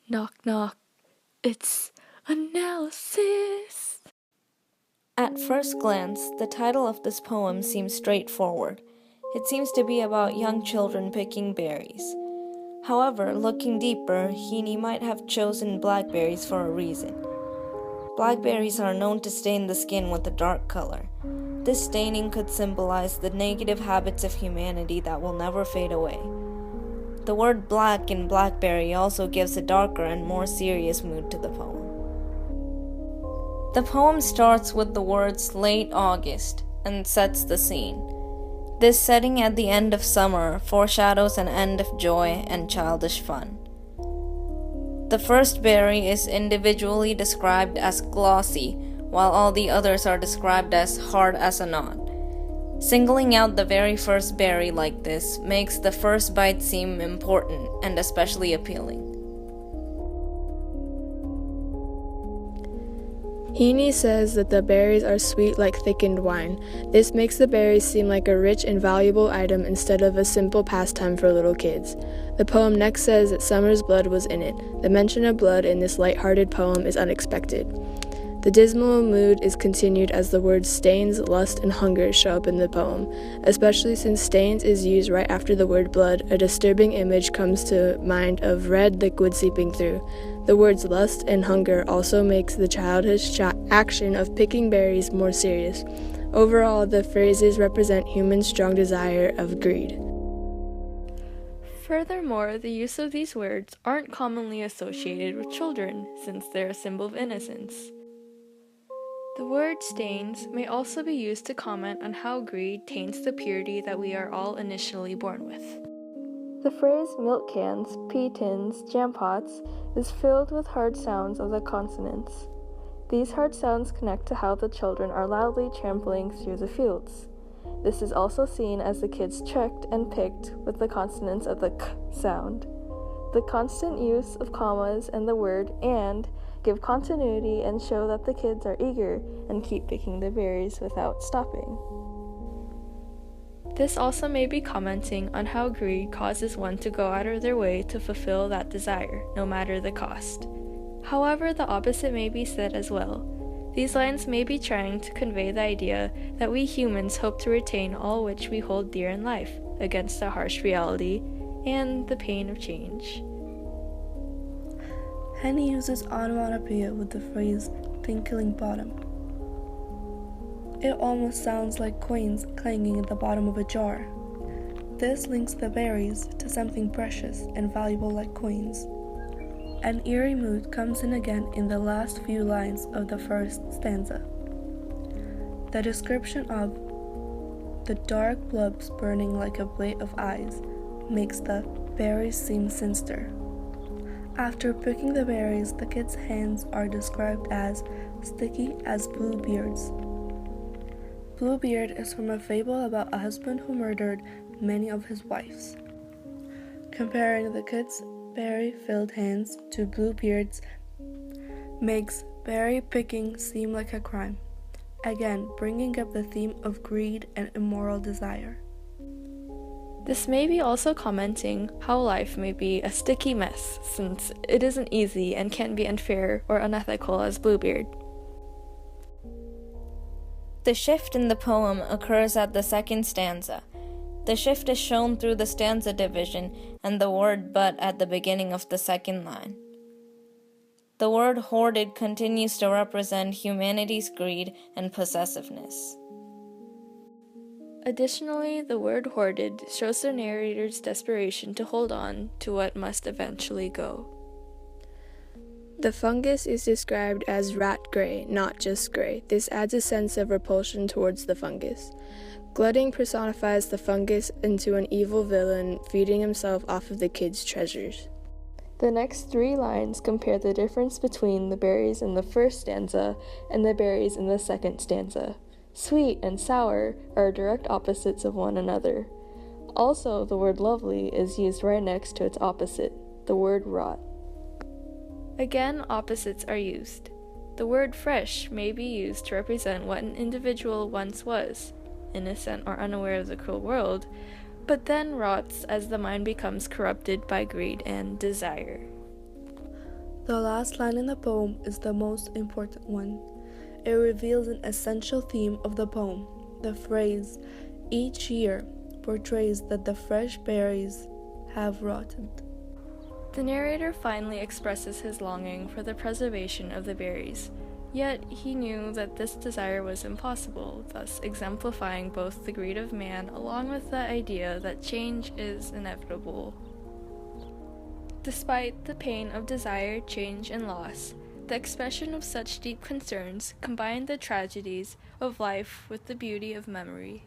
Knock, knock. It's analysis. At first glance, the title of this poem seems straightforward. It seems to be about young children picking berries. However, looking deeper, Heaney might have chosen blackberries for a reason. Blackberries are known to stain the skin with a dark color. This staining could symbolize the negative habits of humanity that will never fade away. The word black in blackberry also gives a darker and more serious mood to the poem. The poem starts with the words late August and sets the scene. This setting at the end of summer foreshadows an end of joy and childish fun. The first berry is individually described as glossy, while all the others are described as hard as a knot. Singling out the very first berry like this makes the first bite seem important and especially appealing. Heaney says that the berries are sweet like thickened wine. This makes the berries seem like a rich and valuable item instead of a simple pastime for little kids. The poem next says that summer's blood was in it. The mention of blood in this light-hearted poem is unexpected. The dismal mood is continued as the words stains, lust, and hunger show up in the poem. Especially since stains is used right after the word blood, a disturbing image comes to mind of red liquid seeping through. The words lust and hunger also makes the childish action of picking berries more serious. Overall, the phrases represent human strong desire of greed. Furthermore, the use of these words aren't commonly associated with children, since they're a symbol of innocence. The word stains may also be used to comment on how greed taints the purity that we are all initially born with. The phrase milk cans, pea tins, jam pots is filled with hard sounds of the consonants. These hard sounds connect to how the children are loudly trampling through the fields. This is also seen as the kids checked and picked with the consonants of the k sound. The constant use of commas and the word and give continuity and show that the kids are eager and keep picking the berries without stopping. This also may be commenting on how greed causes one to go out of their way to fulfill that desire, no matter the cost. However, the opposite may be said as well. These lines may be trying to convey the idea that we humans hope to retain all which we hold dear in life, against the harsh reality and the pain of change. Henny uses onomatopoeia with the phrase tinkling bottom. It almost sounds like coins clanging at the bottom of a jar. This links the berries to something precious and valuable like coins. An eerie mood comes in again in the last few lines of the first stanza. The description of the dark blobs burning like a blade of eyes makes the berries seem sinister. After picking the berries, the kids' hands are described as sticky as Bluebeard's. Bluebeard is from a fable about a husband who murdered many of his wives. Comparing the kids' berry-filled hands to Bluebeard's makes berry picking seem like a crime, again bringing up the theme of greed and immoral desire. This may be also commenting how life may be a sticky mess, since it isn't easy and can be unfair or unethical as Bluebeard. The shift in the poem occurs at the second stanza. The shift is shown through the stanza division and the word but at the beginning of the second line. The word hoarded continues to represent humanity's greed and possessiveness. Additionally, the word hoarded shows the narrator's desperation to hold on to what must eventually go. The fungus is described as rat gray, not just gray. This adds a sense of repulsion towards the fungus. Glutting personifies the fungus into an evil villain feeding himself off of the kids' treasures. The next 3 lines compare the difference between the berries in the first stanza and the berries in the second stanza. Sweet and sour are direct opposites of one another. Also, the word lovely is used right next to its opposite, the word rot. Again, opposites are used. The word fresh may be used to represent what an individual once was, innocent or unaware of the cruel world, but then rots as the mind becomes corrupted by greed and desire. The last line in the poem is the most important one. It reveals an essential theme of the poem. The phrase, "each year," portrays that the fresh berries have rotted. The narrator finally expresses his longing for the preservation of the berries, yet he knew that this desire was impossible, thus exemplifying both the greed of man along with the idea that change is inevitable. Despite the pain of desire, change, and loss, the expression of such deep concerns combined the tragedies of life with the beauty of memory.